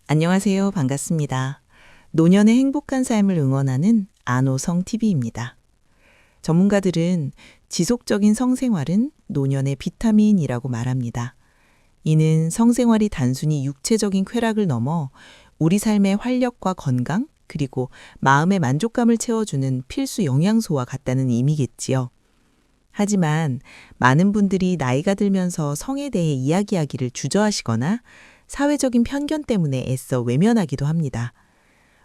안녕하세요. 반갑습니다. 노년의 행복한 삶을 응원하는 안호성TV입니다. 전문가들은 지속적인 성생활은 노년의 비타민이라고 말합니다. 이는 성생활이 단순히 육체적인 쾌락을 넘어 우리 삶의 활력과 건강, 그리고 마음의 만족감을 채워주는 필수 영양소와 같다는 의미겠지요. 하지만 많은 분들이 나이가 들면서 성에 대해 이야기하기를 주저하시거나 사회적인 편견 때문에 애써 외면하기도 합니다.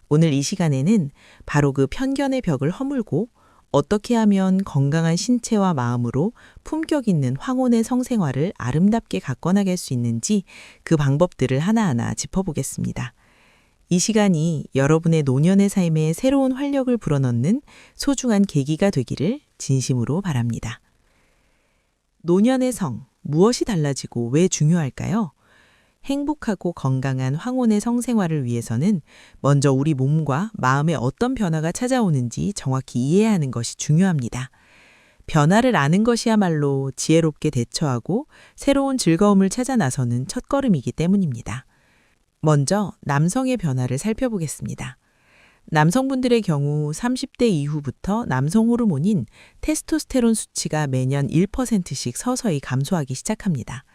오늘 이 시간에는 바로 그 편견의 벽을 허물고 어떻게 하면 건강한 신체와 마음으로 품격 있는 황혼의 성생활을 아름답게 가꿔나갈 수 있는지 그 방법들을 하나하나 짚어보겠습니다. 이 시간이 여러분의 노년의 삶에 새로운 활력을 불어넣는 소중한 계기가 되기를 진심으로 바랍니다. 노년의 성, 무엇이 달라지고 왜 중요할까요? 행복하고 건강한 황혼의 성생활을 위해서는 먼저 우리 몸과 마음에 어떤 변화가 찾아오는지 정확히 이해하는 것이 중요합니다. 변화를 아는 것이야말로 지혜롭게 대처하고 새로운 즐거움을 찾아 나서는 첫걸음이기 때문입니다. 먼저 남성의 변화를 살펴보겠습니다. 남성분들의 경우 30대 이후부터 남성 호르몬인 테스토스테론 수치가 매년 1%씩 서서히 감소하기 시작합니다.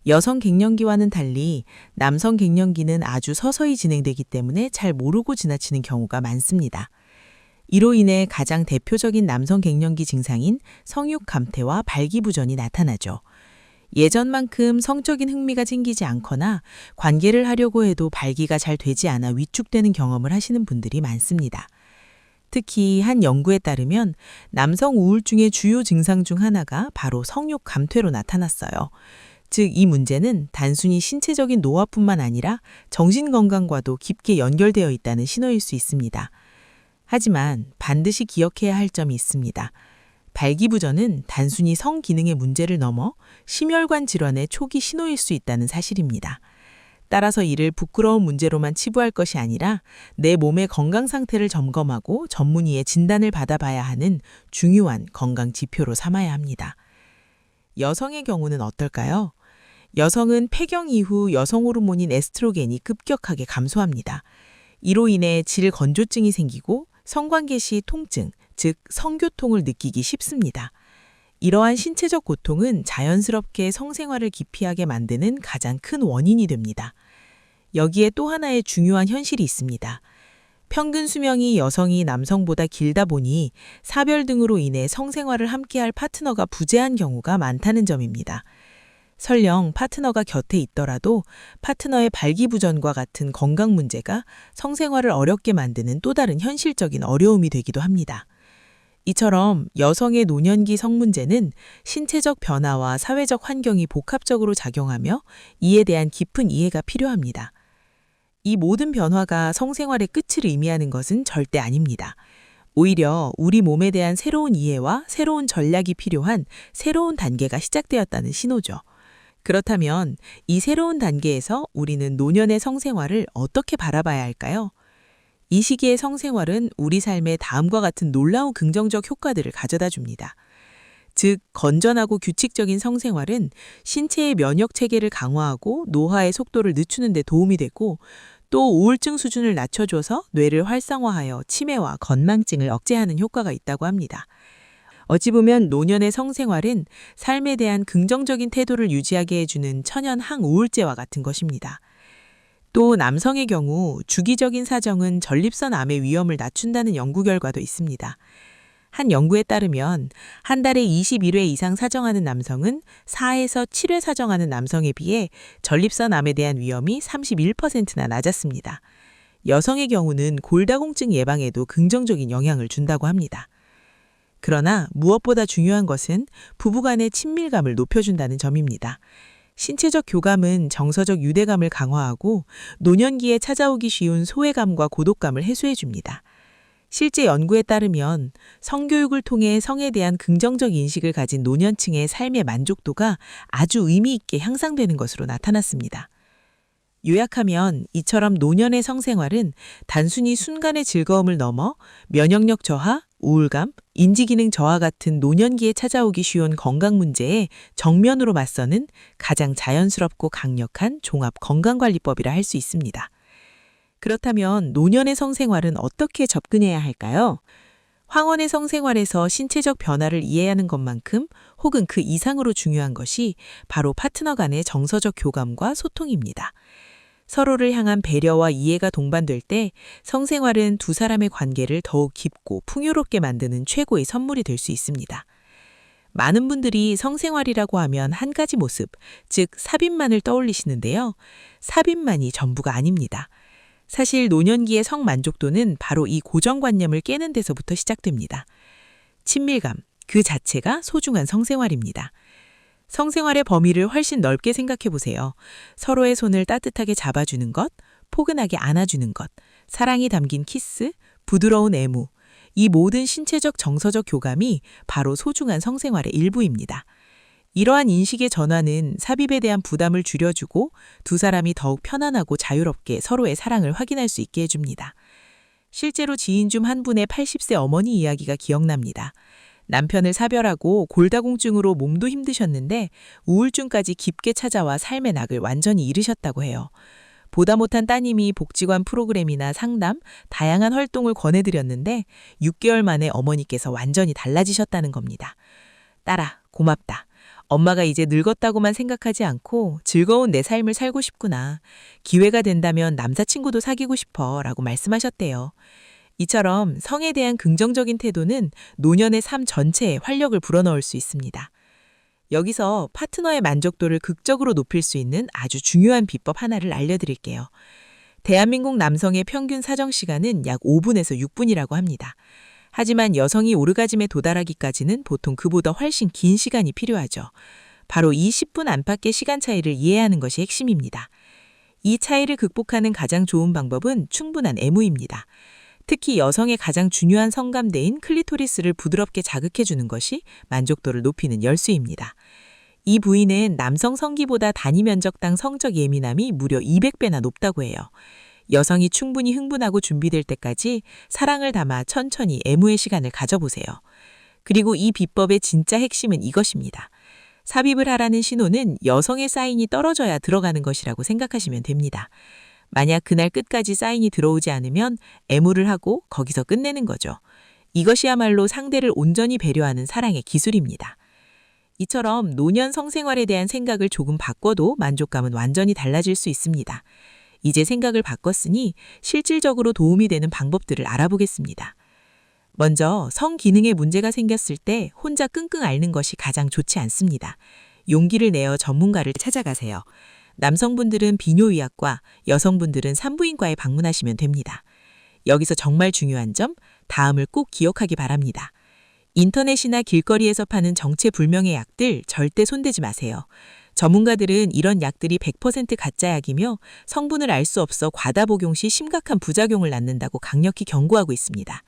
여성 갱년기와는 달리 남성 갱년기는 아주 서서히 진행되기 때문에 잘 모르고 지나치는 경우가 많습니다. 이로 인해 가장 대표적인 남성 갱년기 증상인 성욕 감퇴와 발기부전이 나타나죠. 예전만큼 성적인 흥미가 생기지 않거나 관계를 하려고 해도 발기가 잘 되지 않아 위축되는 경험을 하시는 분들이 많습니다. 특히 한 연구에 따르면 남성 우울증의 주요 증상 중 하나가 바로 성욕 감퇴로 나타났어요. 즉, 이 문제는 단순히 신체적인 노화뿐만 아니라 정신건강과도 깊게 연결되어 있다는 신호일 수 있습니다. 하지만 반드시 기억해야 할 점이 있습니다. 발기부전은 단순히 성기능의 문제를 넘어 심혈관 질환의 초기 신호일 수 있다는 사실입니다. 따라서 이를 부끄러운 문제로만 치부할 것이 아니라 내 몸의 건강 상태를 점검하고 전문의의 진단을 받아봐야 하는 중요한 건강 지표로 삼아야 합니다. 여성의 경우는 어떨까요? 여성은 폐경 이후 여성 호르몬인 에스트로겐이 급격하게 감소합니다. 이로 인해 질 건조증이 생기고 성관계 시 통증, 즉 성교통을 느끼기 쉽습니다. 이러한 신체적 고통은 자연스럽게 성생활을 기피하게 만드는 가장 큰 원인이 됩니다. 여기에 또 하나의 중요한 현실이 있습니다. 평균 수명이 여성이 남성보다 길다 보니 사별 등으로 인해 성생활을 함께할 파트너가 부재한 경우가 많다는 점입니다. 설령 파트너가 곁에 있더라도 파트너의 발기부전과 같은 건강 문제가 성생활을 어렵게 만드는 또 다른 현실적인 어려움이 되기도 합니다. 이처럼 여성의 노년기 성문제는 신체적 변화와 사회적 환경이 복합적으로 작용하며 이에 대한 깊은 이해가 필요합니다. 이 모든 변화가 성생활의 끝을 의미하는 것은 절대 아닙니다. 오히려 우리 몸에 대한 새로운 이해와 새로운 전략이 필요한 새로운 단계가 시작되었다는 신호죠. 그렇다면 이 새로운 단계에서 우리는 노년의 성생활을 어떻게 바라봐야 할까요? 이 시기의 성생활은 우리 삶에 다음과 같은 놀라운 긍정적 효과들을 가져다 줍니다. 즉, 건전하고 규칙적인 성생활은 신체의 면역 체계를 강화하고 노화의 속도를 늦추는 데 도움이 되고 또 우울증 수준을 낮춰줘서 뇌를 활성화하여 치매와 건망증을 억제하는 효과가 있다고 합니다. 어찌 보면 노년의 성생활은 삶에 대한 긍정적인 태도를 유지하게 해주는 천연 항우울제와 같은 것입니다. 또 남성의 경우 주기적인 사정은 전립선 암의 위험을 낮춘다는 연구 결과도 있습니다. 한 연구에 따르면 한 달에 21회 이상 사정하는 남성은 4에서 7회 사정하는 남성에 비해 전립선 암에 대한 위험이 31%나 낮았습니다. 여성의 경우는 골다공증 예방에도 긍정적인 영향을 준다고 합니다. 그러나 무엇보다 중요한 것은 부부간의 친밀감을 높여준다는 점입니다. 신체적 교감은 정서적 유대감을 강화하고 노년기에 찾아오기 쉬운 소외감과 고독감을 해소해줍니다. 실제 연구에 따르면 성교육을 통해 성에 대한 긍정적 인식을 가진 노년층의 삶의 만족도가 아주 의미 있게 향상되는 것으로 나타났습니다. 요약하면 이처럼 노년의 성생활은 단순히 순간의 즐거움을 넘어 면역력 저하, 우울감, 인지기능 저하 같은 노년기에 찾아오기 쉬운 건강 문제에 정면으로 맞서는 가장 자연스럽고 강력한 종합 건강관리법이라 할 수 있습니다. 그렇다면 노년의 성생활은 어떻게 접근해야 할까요? 황혼의 성생활에서 신체적 변화를 이해하는 것만큼 혹은 그 이상으로 중요한 것이 바로 파트너 간의 정서적 교감과 소통입니다. 서로를 향한 배려와 이해가 동반될 때 성생활은 두 사람의 관계를 더욱 깊고 풍요롭게 만드는 최고의 선물이 될 수 있습니다. 많은 분들이 성생활이라고 하면 한 가지 모습, 즉 삽입만을 떠올리시는데요. 삽입만이 전부가 아닙니다. 사실 노년기의 성만족도는 바로 이 고정관념을 깨는 데서부터 시작됩니다. 친밀감, 그 자체가 소중한 성생활입니다. 성생활의 범위를 훨씬 넓게 생각해 보세요. 서로의 손을 따뜻하게 잡아주는 것, 포근하게 안아주는 것, 사랑이 담긴 키스, 부드러운 애무, 이 모든 신체적 정서적 교감이 바로 소중한 성생활의 일부입니다. 이러한 인식의 전환은 삽입에 대한 부담을 줄여주고 두 사람이 더욱 편안하고 자유롭게 서로의 사랑을 확인할 수 있게 해줍니다. 실제로 지인 중 한 분의 80세 어머니 이야기가 기억납니다. 남편을 사별하고 골다공증으로 몸도 힘드셨는데 우울증까지 깊게 찾아와 삶의 낙을 완전히 잃으셨다고 해요. 보다 못한 따님이 복지관 프로그램이나 상담, 다양한 활동을 권해드렸는데 6개월 만에 어머니께서 완전히 달라지셨다는 겁니다. 딸아, 고맙다. 엄마가 이제 늙었다고만 생각하지 않고 즐거운 내 삶을 살고 싶구나. 기회가 된다면 남자친구도 사귀고 싶어 라고 말씀하셨대요. 이처럼 성에 대한 긍정적인 태도는 노년의 삶 전체에 활력을 불어넣을 수 있습니다. 여기서 파트너의 만족도를 극적으로 높일 수 있는 아주 중요한 비법 하나를 알려드릴게요. 대한민국 남성의 평균 사정시간은 약 5분에서 6분이라고 합니다. 하지만 여성이 오르가즘에 도달하기까지는 보통 그보다 훨씬 긴 시간이 필요하죠. 바로 이 10분 안팎의 시간 차이를 이해하는 것이 핵심입니다. 이 차이를 극복하는 가장 좋은 방법은 충분한 애무입니다. 특히 여성의 가장 중요한 성감대인 클리토리스를 부드럽게 자극해주는 것이 만족도를 높이는 열쇠입니다. 이 부위는 남성 성기보다 단위 면적당 성적 예민함이 무려 200배나 높다고 해요. 여성이 충분히 흥분하고 준비될 때까지 사랑을 담아 천천히 애무의 시간을 가져보세요. 그리고 이 비법의 진짜 핵심은 이것입니다. 삽입을 하라는 신호는 여성의 사인이 떨어져야 들어가는 것이라고 생각하시면 됩니다. 만약 그날 끝까지 사인이 들어오지 않으면 애무를 하고 거기서 끝내는 거죠. 이것이야말로 상대를 온전히 배려하는 사랑의 기술입니다. 이처럼 노년 성생활에 대한 생각을 조금 바꿔도 만족감은 완전히 달라질 수 있습니다. 이제 생각을 바꿨으니 실질적으로 도움이 되는 방법들을 알아보겠습니다. 먼저 성기능에 문제가 생겼을 때 혼자 끙끙 앓는 것이 가장 좋지 않습니다. 용기를 내어 전문가를 찾아가세요. 남성분들은 비뇨의학과, 여성분들은 산부인과에 방문하시면 됩니다. 여기서 정말 중요한 점, 다음을 꼭 기억하기 바랍니다. 인터넷이나 길거리에서 파는 정체불명의 약들 절대 손대지 마세요. 전문가들은 이런 약들이 100% 가짜약이며 성분을 알 수 없어 과다 복용 시 심각한 부작용을 낳는다고 강력히 경고하고 있습니다.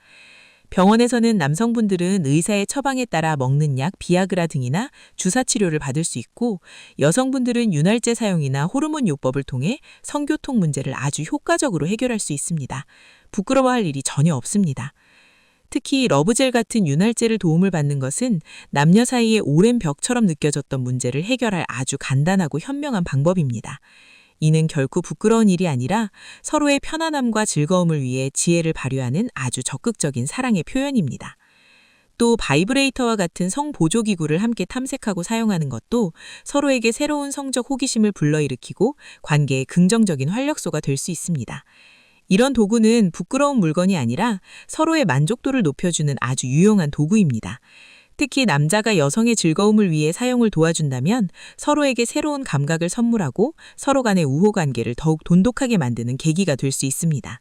병원에서는 남성분들은 의사의 처방에 따라 먹는 약, 비아그라 등이나 주사치료를 받을 수 있고 여성분들은 윤활제 사용이나 호르몬 요법을 통해 성교통 문제를 아주 효과적으로 해결할 수 있습니다. 부끄러워할 일이 전혀 없습니다. 특히 러브젤 같은 윤활제를 도움을 받는 것은 남녀 사이의 오랜 벽처럼 느껴졌던 문제를 해결할 아주 간단하고 현명한 방법입니다. 이는 결코 부끄러운 일이 아니라 서로의 편안함과 즐거움을 위해 지혜를 발휘하는 아주 적극적인 사랑의 표현입니다. 또 바이브레이터와 같은 성보조기구를 함께 탐색하고 사용하는 것도 서로에게 새로운 성적 호기심을 불러일으키고 관계에 긍정적인 활력소가 될 수 있습니다. 이런 도구는 부끄러운 물건이 아니라 서로의 만족도를 높여주는 아주 유용한 도구입니다. 특히 남자가 여성의 즐거움을 위해 사용을 도와준다면 서로에게 새로운 감각을 선물하고 서로 간의 우호관계를 더욱 돈독하게 만드는 계기가 될 수 있습니다.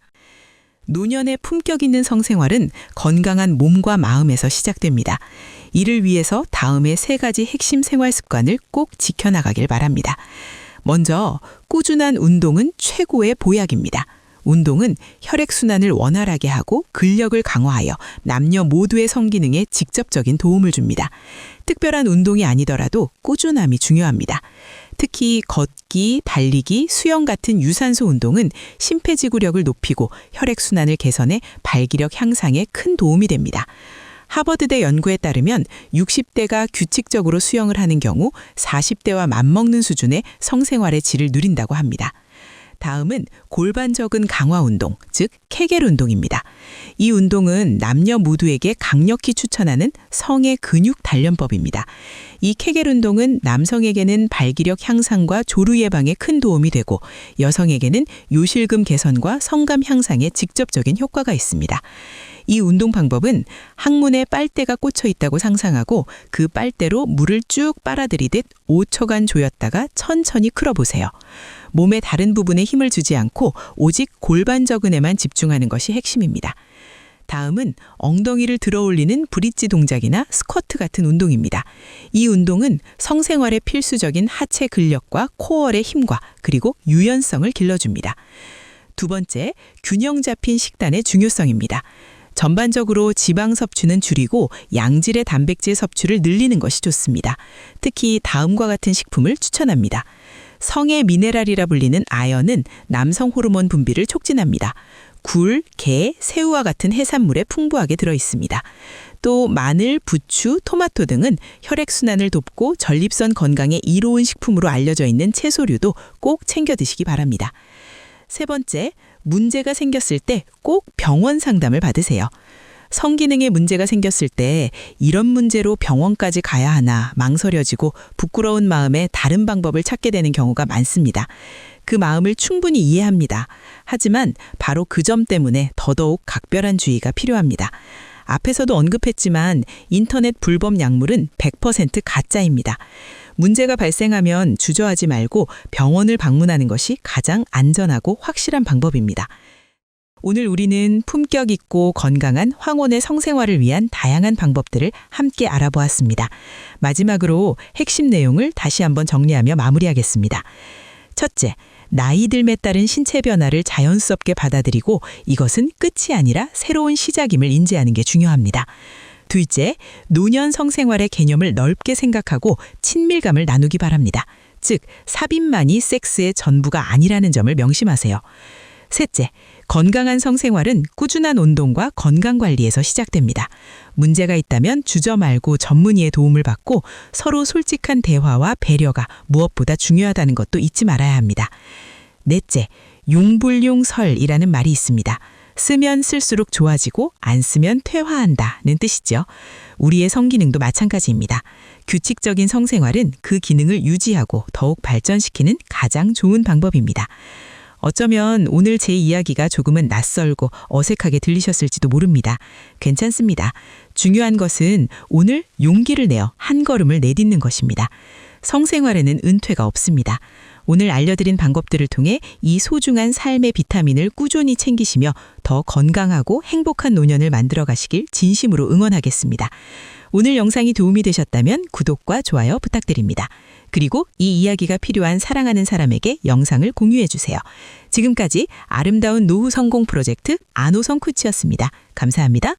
노년의 품격 있는 성생활은 건강한 몸과 마음에서 시작됩니다. 이를 위해서 다음의 3가지 핵심 생활 습관을 꼭 지켜나가길 바랍니다. 먼저 꾸준한 운동은 최고의 보약입니다. 운동은 혈액순환을 원활하게 하고 근력을 강화하여 남녀 모두의 성기능에 직접적인 도움을 줍니다. 특별한 운동이 아니더라도 꾸준함이 중요합니다. 특히 걷기, 달리기, 수영 같은 유산소 운동은 심폐지구력을 높이고 혈액순환을 개선해 발기력 향상에 큰 도움이 됩니다. 하버드대 연구에 따르면 60대가 규칙적으로 수영을 하는 경우 40대와 맞먹는 수준의 성생활의 질을 누린다고 합니다. 다음은 골반 적은 강화 운동, 즉 케겔 운동입니다. 이 운동은 남녀 모두에게 강력히 추천하는 성의 근육 단련법입니다. 이 케겔 운동은 남성에게는 발기력 향상과 조루 예방에 큰 도움이 되고 여성에게는 요실금 개선과 성감 향상에 직접적인 효과가 있습니다. 이 운동 방법은 항문에 빨대가 꽂혀 있다고 상상하고 그 빨대로 물을 쭉 빨아들이듯 5초간 조였다가 천천히 풀어보세요. 몸의 다른 부분에 힘을 주지 않고 오직 골반 저근에만 집중하는 것이 핵심입니다. 다음은 엉덩이를 들어 올리는 브릿지 동작이나 스쿼트 같은 운동입니다. 이 운동은 성생활에 필수적인 하체 근력과 코어의 힘과 그리고 유연성을 길러줍니다. 두 번째, 균형 잡힌 식단의 중요성입니다. 전반적으로 지방 섭취는 줄이고 양질의 단백질 섭취를 늘리는 것이 좋습니다. 특히 다음과 같은 식품을 추천합니다. 성의 미네랄이라 불리는 아연은 남성 호르몬 분비를 촉진합니다. 굴, 게, 새우와 같은 해산물에 풍부하게 들어있습니다. 또 마늘, 부추, 토마토 등은 혈액순환을 돕고 전립선 건강에 이로운 식품으로 알려져 있는 채소류도 꼭 챙겨 드시기 바랍니다. 세 번째, 문제가 생겼을 때 꼭 병원 상담을 받으세요. 성기능에 문제가 생겼을 때 이런 문제로 병원까지 가야 하나 망설여지고 부끄러운 마음에 다른 방법을 찾게 되는 경우가 많습니다. 그 마음을 충분히 이해합니다. 하지만 바로 그 점 때문에 더더욱 각별한 주의가 필요합니다. 앞에서도 언급했지만 인터넷 불법 약물은 100% 가짜입니다. 문제가 발생하면 주저하지 말고 병원을 방문하는 것이 가장 안전하고 확실한 방법입니다. 오늘 우리는 품격 있고 건강한 황혼의 성생활을 위한 다양한 방법들을 함께 알아보았습니다. 마지막으로 핵심 내용을 다시 한번 정리하며 마무리하겠습니다. 첫째, 나이 들에 따른 신체 변화를 자연스럽게 받아들이고 이것은 끝이 아니라 새로운 시작임을 인지하는 게 중요합니다. 둘째, 노년 성생활의 개념을 넓게 생각하고 친밀감을 나누기 바랍니다. 즉, 삽입만이 섹스의 전부가 아니라는 점을 명심하세요. 셋째, 건강한 성생활은 꾸준한 운동과 건강관리에서 시작됩니다. 문제가 있다면 주저 말고 전문의의 도움을 받고 서로 솔직한 대화와 배려가 무엇보다 중요하다는 것도 잊지 말아야 합니다. 넷째, 용불용설이라는 말이 있습니다. 쓰면 쓸수록 좋아지고 안 쓰면 퇴화한다는 뜻이죠. 우리의 성기능도 마찬가지입니다. 규칙적인 성생활은 그 기능을 유지하고 더욱 발전시키는 가장 좋은 방법입니다. 어쩌면 오늘 제 이야기가 조금은 낯설고 어색하게 들리셨을지도 모릅니다. 괜찮습니다. 중요한 것은 오늘 용기를 내어 한 걸음을 내딛는 것입니다. 성생활에는 은퇴가 없습니다. 오늘 알려드린 방법들을 통해 이 소중한 삶의 비타민을 꾸준히 챙기시며 더 건강하고 행복한 노년을 만들어 가시길 진심으로 응원하겠습니다. 오늘 영상이 도움이 되셨다면 구독과 좋아요 부탁드립니다. 그리고 이 이야기가 필요한 사랑하는 사람에게 영상을 공유해 주세요. 지금까지 아름다운 노후 성공 프로젝트 안호성 코치였습니다. 감사합니다.